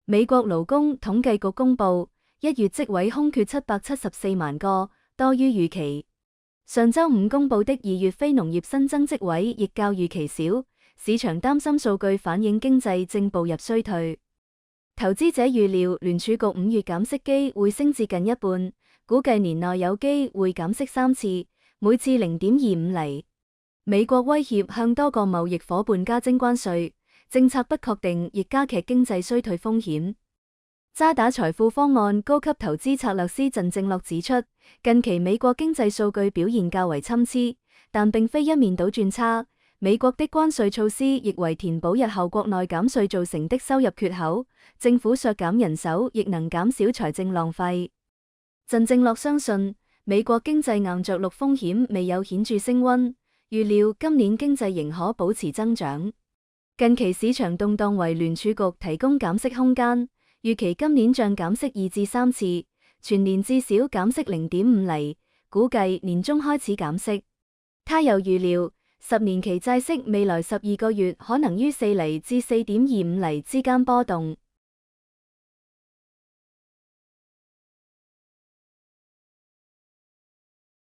美國勞工統計局公布，1月職位空缺774萬個，多於預期。上周五公布的2月非農業新增職位亦較預期少，市場擔心數據反映經濟正步入衰退。投資者預料聯儲局5月減息機會升至近一半，估計年內有機會減息3次，每次0.25厘。美國威脅向多個貿易夥伴加徵關稅，政策不確定亦加劇經濟衰退風險。渣打財富方案高級投資策略師陳正樂指出，近期美國經濟數據表現較為參差，但並非一面倒轉差。美國的關稅措施亦為填補日後國內減稅造成的收入缺口，政府削減人手亦能減少財政浪費。陳正樂相信，美國經濟硬着陸風險未有顯著升溫，預料今年經濟仍可保持增長。近期市場動盪為聯儲局提供減息空間，預期今年將減息2至3次，全年至少減息0.5厘，估計年中開始減息。他又預料10年期債息未來12個月可能於4厘至4.25厘之間波動。